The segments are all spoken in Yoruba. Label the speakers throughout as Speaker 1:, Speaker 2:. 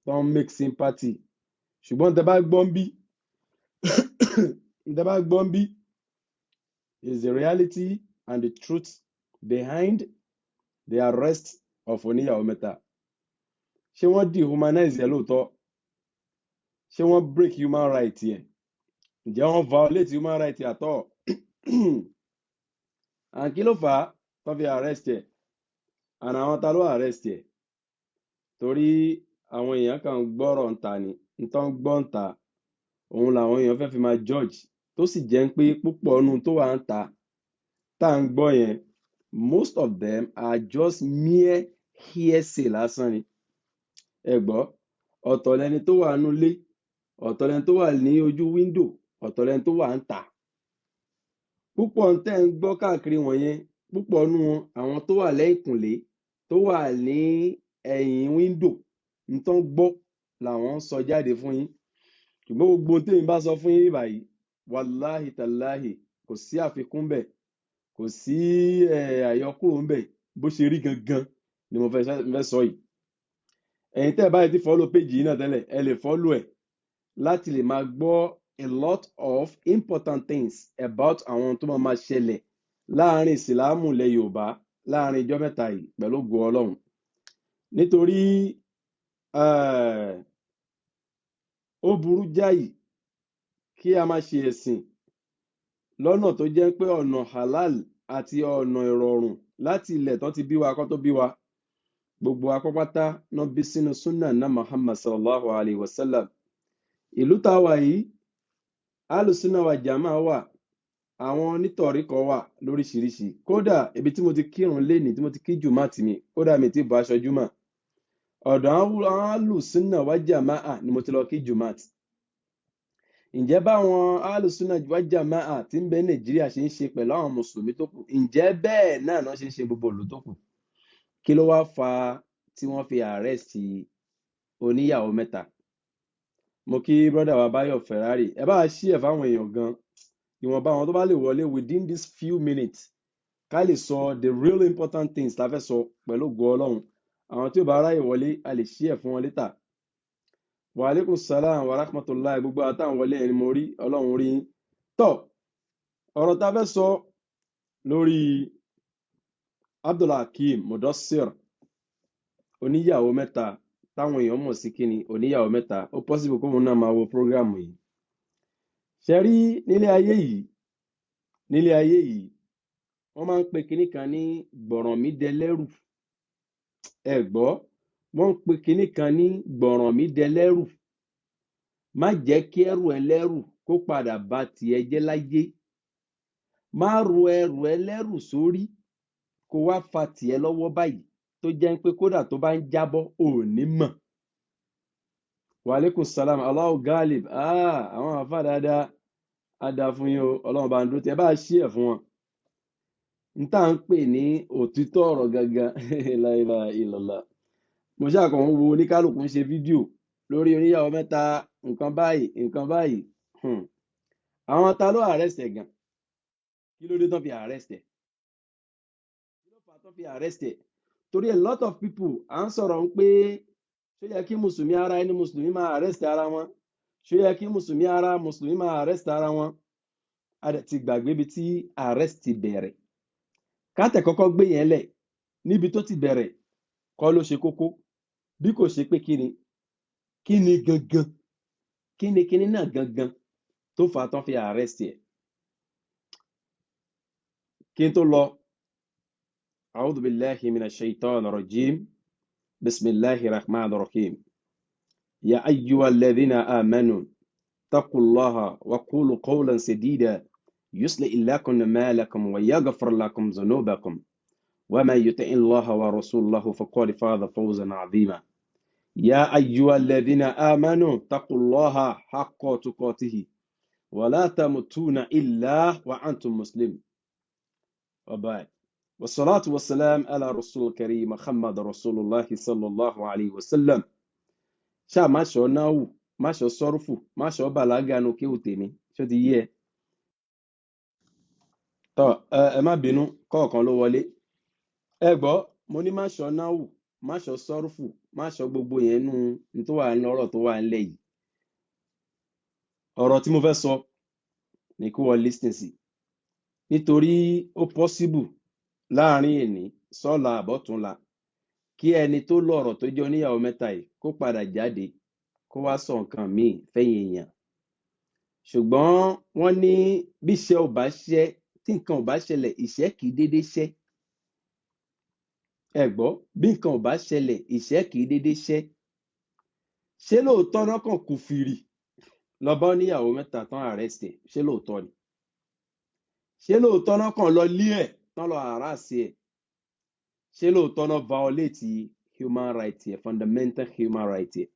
Speaker 1: tó ń make sympathy ṣùgbọ́n tẹ́ bá gbọ́n bí is the reality and the truth behind the arrest of oníyàwó mẹ́ta. Ṣé wọ́n dehumanize ẹ̀ lóòótọ́? Ṣé wọ́n break human rights yẹn? Ǹjẹ́ wọ́n violate human rights àtọ́? And kí ló fà á tó fi arrest ẹ̀? And àwọn ta ló arrest ẹ̀? Torí àwọn èèyàn kan gbọ́rọ̀ ń ta ni ntọ́ ń gbọ́ ń ta òun làwọn èèyàn fẹ́ fi máa judge tó sì jẹ́ pé púpọ̀ nù tó wà ń ta tá à ń gbọ́ yẹn most of them are just mere hearsay lásán ni. Ẹ gbọ́ ọ̀tọ̀ lẹni tó wà nulé ọ̀tọ̀ lẹni tó wà ní ojú wíńdò ọ̀tọ̀ lẹni tó wà ń ta. Púpọ̀ ń tẹ́ ń gbọ́ káàkiri wọ̀nyẹn púpọ̀ nù àwọn tó wà lẹ́yìnkùnlé tó wà ní ẹ̀yìn wíńdò ntọ́ gbọ́ làwọn ń sọ jáde fún yín. Ṣùgbọ́n gbogbo tèmi bá sọ fún yín báyìí wàláhì tàláhì kò sí àfikún bẹ̀ kò sí àyọkúrò ń bẹ̀ bó ṣe rí gangan ni mo fẹ́ sọ yìí. Ẹ̀yin tẹ́ ẹ báyìí ti follow page yìí náà tẹ́lẹ̀ ẹ lè follow ẹ̀ láti lè máa gbọ́ a lot of important things about àwọn tó máa ṣẹlẹ̀ láàrin ìsìlámù ilẹ̀ Yorùbá láàrin ìjọ mẹ́ta yìí pẹ̀lú ògo Ọlọ́run. Nítorí ó burú jáì kí a máa ṣe ẹ̀sìn lọ́nà tó jẹ́ pé ọ̀nà halal àti ọ̀nà ìrọ̀rùn láti ilẹ̀ tó ti bí wa kó tó bí wa gbogbo apápátá náà bí sínú sunnah náà Muhammad sallallahu alayhi wa sallam. Ìlú tá a wà yìí alùsùnà wa jàmá wà àwọn onítọ̀ríkọ̀ wà lóríṣiríṣi kódà ibi tí mo ti kírun lénìí tí mo ti kí jùmọ̀ tì mí kódà mi ti bọ́ aṣọ jùmọ̀ ọ̀dọ̀ àwọn alùsùnà wa jàmáà ni mo ti lọ kí jùmọ̀ tì. Ǹjẹ́ báwọn alùsùnà wa jàmáà tí ń bẹ Nàìjíríà ṣe ń ṣe pẹ̀lú àwọn mùsùlùmí tó kù ǹjẹ́ bẹ́ẹ̀ náà ṣe ń ṣe gbogbo ìlú tó kù? Kí ló wá fa tí wọ́n fi arrest oníyàwó mẹ́ta? Mo kí brother wa Báyọ̀ Ferrari ẹ bá ṣí ẹ̀ fáwọn èèyàn gan ìwọ̀nba àwọn tó bá lè wọlé within these few minutes ká lè sọ the real important things la fẹ́ sọ pẹ̀lú ògo Ọlọ́run. Àwọn tí ò bá ráyè wọlé a lè ṣí ẹ̀ fún wọn létà. Wa alaikum salam wa rahmatullahi gbogbo àtàwọn wọlé ẹni mo rí Ọlọ́run rí yín. Tọ́ ọ̀rọ̀ tá a fẹ́ sọ lórí Abdulhakeem Mudassir oníyàwó mẹ́ta táwọn èèyàn mọ̀ sí kíni oníyàwó mẹ́ta ó possible kóun náà máa wo program yìí. Ṣé rí nílé ayé yìí wọ́n máa ń pe kinní kan ní gbọ̀rànmídẹlẹ́rù. Ẹ gbọ́ wọ́n ń pe kinní kan ní gbọ̀rànmídẹlẹ́rù. Má jẹ́ kí ẹrù ẹlẹ́rù kó padà bà tiẹ̀ jẹ́ láyé. Má ru ẹrù ẹlẹ́rù sórí kó wá fa tiẹ̀ lọ́wọ́ báyìí tó jẹ́ pé kódà tó bá ń jábọ́ ò ní mọ̀. Wa alaikum salam Allahu Ghalib àwọn àfáà dáadáa á dáa fún yín o Ọlọ́run bá ń dúró tí ẹ bá ṣí ẹ̀ fún wọn. N tá ń pè ní òtítọ́ ọ̀rọ̀ gangan la ilaha illallah. Mo ṣàkàn wo oníkálùkù ń ṣe fídíò lórí oníyàwó mẹ́ta nǹkan báyìí. Àwọn ta ló arrest ẹ̀ gan? Kí ló dé tán fi arrest ẹ̀? Kí ló fà tán fi arrest ẹ̀? Torí a lot of people à ń sọ̀rọ̀ ń pé ṣó yẹ kí mùsùlùmí ara ẹni mùsùlùmí máa arrest ara wọn? Ṣó yẹ kí mùsùlùmí ara mùsùlùmí máa arrest ara wọn? A dẹ̀ ti gbàgbé ibi tí arrest ti bẹ̀rẹ̀. Kátẹ̀ kọ́kọ́ gbé yẹn lẹ̀ níbi tó ti bẹ̀rẹ̀ kọ́ ló ṣe kókó bí kò ṣe pé kíni gangan kíni náà gangan tó fà tán fi arrest ẹ̀. Kí n tó lọ a'udhu billahi minash shaitanir rajim bismillahir rahmanir rahim ya ayyuhalladhina amanu taqullaha wa qulu qawlan sadida يصلح لكم أعمالكم ويغفر لكم ذنوبكم ومن يطع الله ورسوله فقد فاز فوزا عظيما يا أيها الذين آمنوا اتقوا الله حق تقاته ولا تموتون إلا وأنتم مسلمون وبعد والصلاة والسلام على رسول الكريم محمد رسول الله صلى الله عليه وسلم شا ما شو ناو ما شو صرفو ما شو بلاغانو كيوتيني شو دي tọ́ ẹ má bínú kọ̀ọ̀kan ló wọlé. Ẹ gbọ́ mo ní má ṣọ náwù má ṣọ sọ́rùfù má sọ gbogbo yẹn nú tó wà ní ọ̀rọ̀ tó wà nílẹ̀ yìí. Ọ̀rọ̀ tí mo fẹ́ sọ ni kí wọ́n listen sí, nítorí ó possible láàrin èní sọ́la àbọ̀túnla kí ẹni tó lọ̀rọ̀ tó jẹ́ oníyàwó mẹ́ta yìí kó padà jáde kó wá sọ nǹkan míì fẹ́yìn èèyàn. Ṣùgbọ́n wọ́n ní bí iṣẹ́ ò bá ṣẹ́, tí nǹkan ò bá ṣẹlẹ̀, ìṣẹ́ kì í dédé ṣẹ́. Ẹ gbọ́, bí nǹkan ò bá ṣẹlẹ̀, ìṣẹ́ kì í dédé ṣẹ́. Ṣé lóòótọ́ náà kàn kù fìrì lọ bá oníyàwó mẹ́ta tán arrest ẹ̀? Ṣé lóòótọ́ ni? Ṣé lóòótọ́ náà kàn lọ lé ẹ̀ tán lọ harass ẹ̀? Ṣé lóòótọ́ náà violate human rights ẹ̀, fundamental human rights ẹ̀?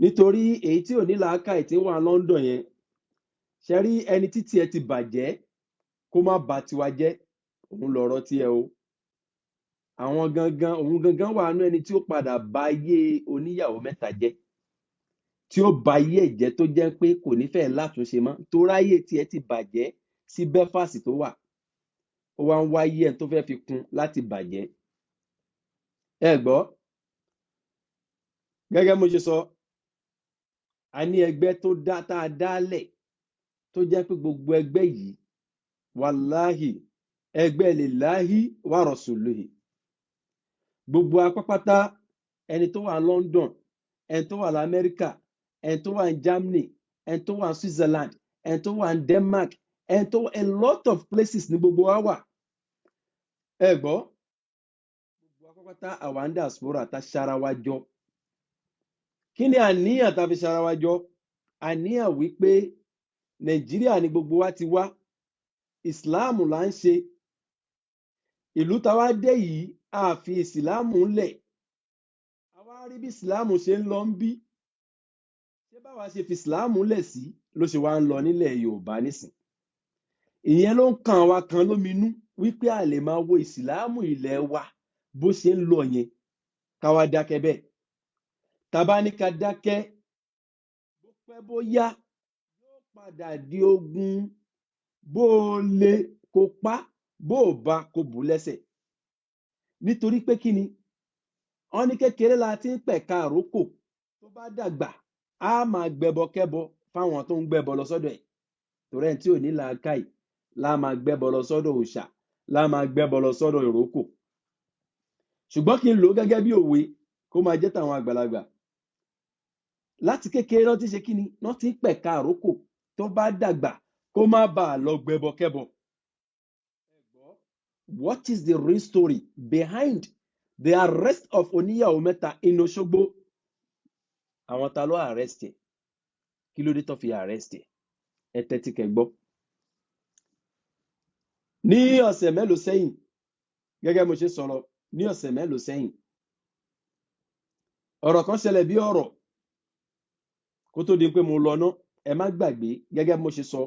Speaker 1: Nítorí èyí tí ò ní làákàyè tí wà London yẹn, ṣe rí ẹni títí ẹ ti bàjẹ́ kó má bà tiwa jẹ́, òun lọ̀rọ̀ tí ẹ o. Òun gangan wà nú ẹni tí ó padà bà ayé oníyàwó mẹ́ta jẹ́, tí ó bà ayé ẹ̀ jẹ́ tó jẹ́ pé kò ní fẹ́ látúnṣe mọ́, tó ráyè tí ẹ ti bàjẹ́ sí Belfast tó wà, ó wá ń wáyé ẹ̀ tó fẹ́ fi kún láti bàjẹ́. Ẹ gbọ́, gẹ́gẹ́ mo ṣe sọ, a ní ẹgbẹ́ tá a dálẹ̀ tó jẹ́ pé gbogbo ẹgbẹ́ yìí wàláhì ẹgbẹ́ lillahi wa rasulihi. Gbogbo apápátá, ẹni tó wà London, ẹni tó wà l'Amẹ́ríkà, ẹni tó wà ní Germany, ẹni tó wà ní Switzerland, ẹni tó wà ní Denmark, ẹni tó a lot of places ní gbogbo wa wà. Ẹ gbọ́, gbogbo apápátá àwa ń diaspora tá ṣara wa jọ. Kí ni àníyàn tá fi ṣara wa jọ? Àníyàn wípé Nàìjíríà ni gbogbo wa ti wá, ìsìláàmù là ń ṣe. Ìlú tá wá dé yìí, a fi ìsìláàmù lẹ̀. A wá rí bí ìsìláàmù ṣe ń lọ ń bí. Ṣé báwa ṣe fi ìsìláàmù lẹ̀ sí ló ṣe wá ń lọ nílẹ̀ Yorùbá nísìn? Ìyẹn ló ń kan wa kan lóminú wípé a lè máa wo ìsìláàmù ilẹ̀ wa bó ṣe ń lọ yẹn, ká wá dákẹ́ bẹ́ẹ̀. Tá bá ní ká dákẹ́, bó pẹ́ bó yá, yóò padà di ogun. Bó o lè kó pa, bó o bá kó bù lẹ́sẹ̀. Nítorí pé kí ni? Wọ́n ní kékeré la ti ń pẹ̀ka àrókò, tó bá dàgbà á máa gbẹbọkẹ́bọ fáwọn tó ń gbẹbọ lọ sọ́dọ̀ ẹ̀. Torí ẹni tí ò ní làákàyè lá máa gbẹbọ lọ sọ́dọ̀ òòṣà, lá máa gbẹbọ lọ sọ́dọ̀ ìrókò. Ṣùgbọ́n kí n lò ó gẹ́gẹ́ bí òwe kó máa jẹ́ tàwọn àgbàlagbà. Láti kékeré náà ti ṣe kí ni? Náà ti ń pẹ̀ka àrókò, tó bá dàgbà kó má bàa lọ gbẹbọkẹ́bọ. What is the real story behind the arrest of oníyàwó mẹ́ta in Òṣogbo? Àwọn ta ló arrest ẹ̀? Kí ló dé tó fi arrest ẹ̀? Ẹ tẹ́tí kẹ́ gbọ́. Ní ọ̀sẹ̀ mélòó sẹ́yìn, gẹ́gẹ́ mo ṣe sọ̀rọ̀, ní ọ̀sẹ̀ mélòó sẹ́yìn, ọ̀rọ̀ kan ṣẹlẹ̀ bí ọ̀rọ̀. Kó tó di pé mo lọ ná, ẹ má gbàgbé, gẹ́gẹ́ mo ṣe sọ,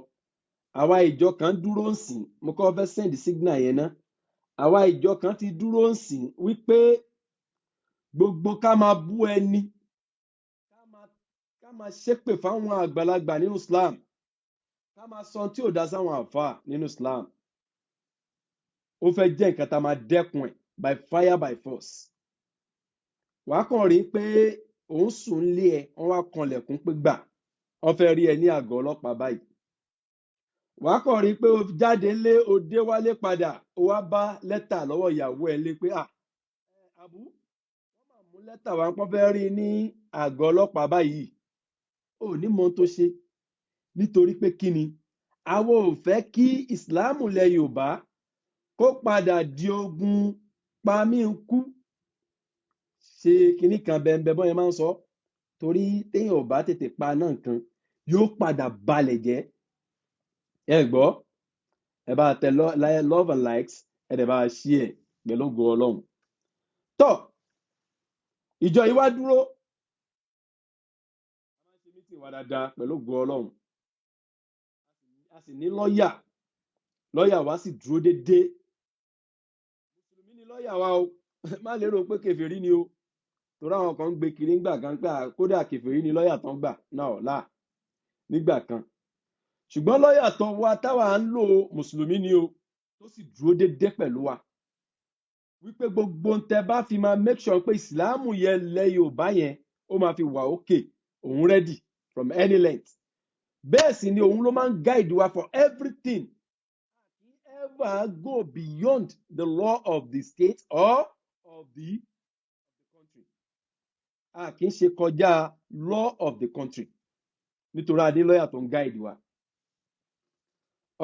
Speaker 1: àwa ìjọ kan dúró ń sìn, mo kọ́ fẹ́ send signal yẹn ná. Àwa ìjọ kan ti dúró ń sìn wípé gbogbo ká máa bú ẹni, ká máa ṣépè fáwọn àgbàlagbà nínú Islam, ká máa sọ tí ò dá sáwọn àfáà nínú Islam. Ó fẹ́ jẹ́ nǹkan tá máa dẹ́kun ẹ̀ by fire by force. Wàá kàn rí pé òun sùn lé ẹ, wọ́n wá kanlẹ̀kùn pé gbà, wọ́n fẹ́ rí ẹ ní àgọ́ ọlọ́pàá báyìí. Wàá kàn rí pé o jáde lé, o dé wálé padà, o wá bá lẹ́tà lọ́wọ́ ìyàwó ẹ lé pé àbú, wọ́n máa mú lẹ́tà wá pọ́n fẹ́ rí ní àgọ́ ọlọ́pàá báyìí. Ò ní mọ tó ṣe, nítorí pé kí ni? Àwọn ò fẹ́ kí ìsìláàmù lẹ̀ Yorùbá kó padà di ogun pa mí ń kú. Ṣe kinní kan bẹ́ẹ̀ bọ́n yẹn máa ń sọ, torí téèyàn ò bá tètè pa náà nǹkan yóò padà balẹ̀ jẹ́. Ẹ gbọ́, ẹ bá tẹ love and likes, ẹ dẹ̀ bá share pẹ̀lú ògo Ọlọ́run. Tọ́, ìjọ yìí wá dúró, a máa ń ṣe meeting wa dáadáa pẹ̀lú ògo Ọlọ́run. A sì ní lọ́yà wa sì dúró déédéé. Mùsùlùmí ni lọ́yà wa o, má lérò pé kèfèrí ni o. Torí àwọn kan ń gbé kiri nígbà kan pé kódà kèfèrí ni lọ́yà tán gbà náà nígbà kan. Ṣùgbọ́n lọ́yà tán wa táwa ń lò mùsùlùmí ni o, tó sì dúró déédéé pẹ̀lú wa. wípé gbogbo ń tẹ́ bá fi máa make sure pé ìsìláàmù yẹn lẹ Yorùbá yẹn ó máa fi wà òkè òun ready from any length. Bẹ́ẹ̀ sì ni òun ló máa ń guide wa for everything. Ever go beyond the law of the state or of the country. A kì í ṣe kọjá law of the country nítorí a ní lọ́yà tó ń guide wa.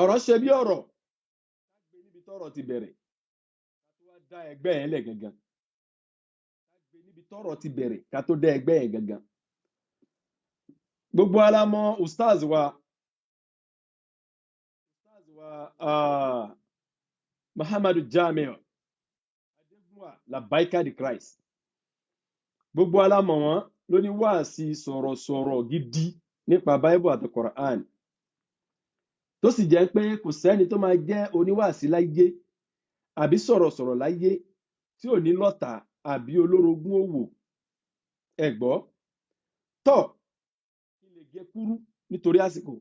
Speaker 1: Ọ̀rọ̀ ṣe bí ọ̀rọ̀ ká gbé níbi tọ́rọ̀ ti bẹ̀rẹ̀ ká tó wá dá ẹgbẹ́ yẹn lẹ̀ gangan. Ká gbé níbi tọ́rọ̀ ti bẹ̀rẹ̀ ká tó dá ẹgbẹ́ yẹn gangan. Gbogbo alamọ ustaz wa Muhammadu Jamiu Adégúnwà Labaika the Christ. Gbogbo alamọ wọn ló ní wáàsí sọ̀rọ̀sọ̀rọ̀ gidi nípa Bible àti Quran. Tó sì jẹ́ pé kò sẹ́ni tó máa jẹ́ oníwàásí láyé àbí sọ̀rọ̀sọ̀rọ̀ láyé tí ò ní lọ́tà àbí olórogún òwò. Ẹ gbọ́ tọ́ kí lè gé kúrú nítorí àsìkò.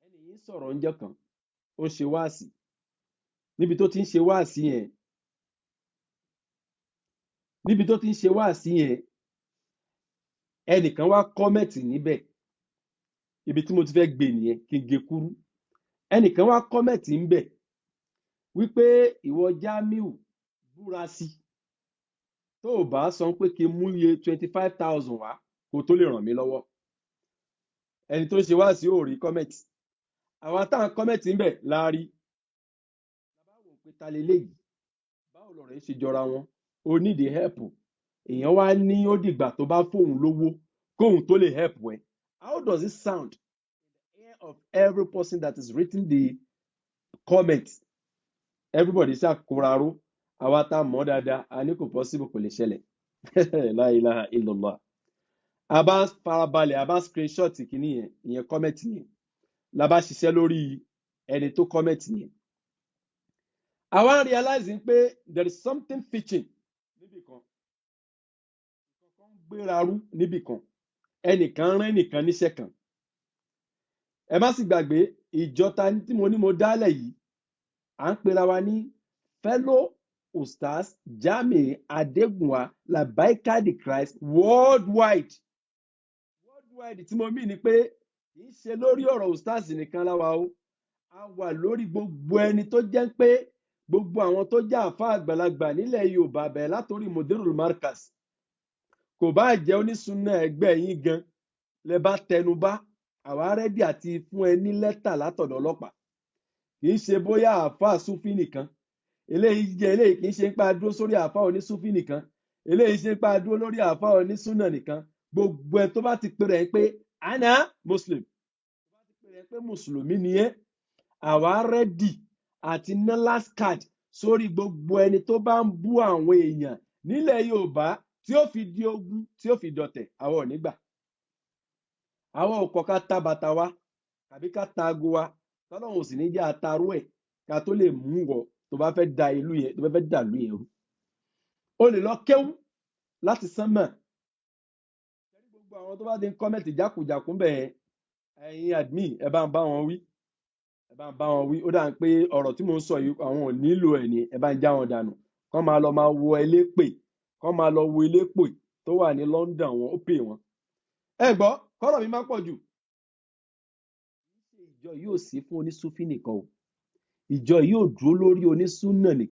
Speaker 1: Ẹni yìí sọ̀rọ̀ ńjọ́ kan ó ṣe wáàsí. Níbi tó ti ń ṣe wáàsí yẹn ẹnìkan wá kọ́mẹ̀tì níbẹ̀. Ibi tí mo ti fẹ́ gbé nìyẹn kí n gé kúrú. Ẹnìkan wá kọ́mẹ̀tì ńbẹ̀ wípé ìwọ Jamiu búra sí tó o bá sọ pé kí n mú iye 25,000 wá kó tó lè ràn mí lọ́wọ́. Ẹni tó ń ṣe wáàsí ò rí kọ́mẹ̀tì. Àwọn táwọn kọ́mẹ̀tì ńbẹ̀ la rí. Bàbá wò pé ta leléyìí báwo lọ̀rọ̀ yìí ṣe jọra wọn. O need help. Èèyàn wá ní ó dìgbà tó bá fóun lówó kóun tó lè help ẹ. How does it sound in the ear of every person that is reading the comments? Everybody ṣá kóraró. Àwa tá mọ̀ dáadáa a ní kò possible kò lè ṣẹlẹ̀. La ilaha illallah. A bá farabalẹ̀ a bá screenshot kìíní yẹn ìyẹn comment yẹn. La bá ṣiṣẹ́ lórí ẹni tó comment yẹn. Àwa realizing pé there is something fitching níbì kan. Ìkọ̀kan ń gbérarú níbì kan. Ẹnìkan rán ẹnìkan níṣẹ́ kan. Ẹ má sì gbàgbé ìjọta tí mo ní mo dálẹ̀ yìí à ń pera wa ní fellow ustaz Jamiu Adégúnwà Labaika the Christ worldwide. Worldwide tí mo mí ni pé kì í ṣe lórí ọ̀rọ̀ ustaz nìkan láwa o. A wà lórí gbogbo ẹni tó jẹ́ pé gbogbo àwọn tó jẹ́ àfáà àgbàlagbà nílẹ̀ Yorùbá bẹ̀rẹ̀ látòrí Mudirul Markaz. Kò bá jẹ́ onísùnnà ẹgbẹ́ yín gan lẹ bá tẹnu bá àwa rẹ́dí àti fún ẹ ní lẹ́tà látọ̀dọ̀ ọlọ́pàá. Kì í ṣe bóyá àfáà súfì nìkan. Eléyìí kì í ṣe ń pa dúró sórí àfáà onísúfì nìkan. Eléyìí ṣe ń pa dúró lórí àfáà onísùnnà nìkan. Gbogbo ẹ tó bá ti pè rẹ̀ pé ana Muslim. Tó bá ti pè rẹ̀ pé Mùsùlùmí ni ẹ́. Àwa rẹ́dí àti ná last card sórí gbogbo ẹni tó bá ń bú àwọn èèyàn nílẹ̀ Yorùbá tí ó fi di ogun tí ó fi dọ̀tẹ̀ àwọn ò ní gbà. Àwọn ò kọ̀ ká ta bàtà wa tàbí ká ta ago wa tọ́lọ́run ò sì ní jẹ́ atarú ẹ̀ ká tó lè mú wọ tó bá fẹ́ da ìlú yẹn tó bá fẹ́ dà ìlú yẹn rú. O lè lọ kéwú láti sánmà. Gbogbo àwọn tó bá ti ń kọ́mẹ̀tì jákujàku bẹ́ẹ̀ ẹ̀yin admin ẹ bá ń bá wọn wí. Ẹ bá ń bá wọn wí. Ó dà ń pé ọ̀rọ̀ tí mò ń sọ yìí àwọn ò nílò ẹ̀ ní ẹ bá ń já wọn dànù. Kán máa lọ máa wo elépè. Kán máa lọ wo elépè tó wà ní London wọn ó pè wọn. Ẹ gbọ́ kọ́rọ̀ mi máa pọ̀ jù. Ìjọ yóò sí fún onísúfì nìkan o. Ìjọ yóò dúró lórí onísùnnà nìkan.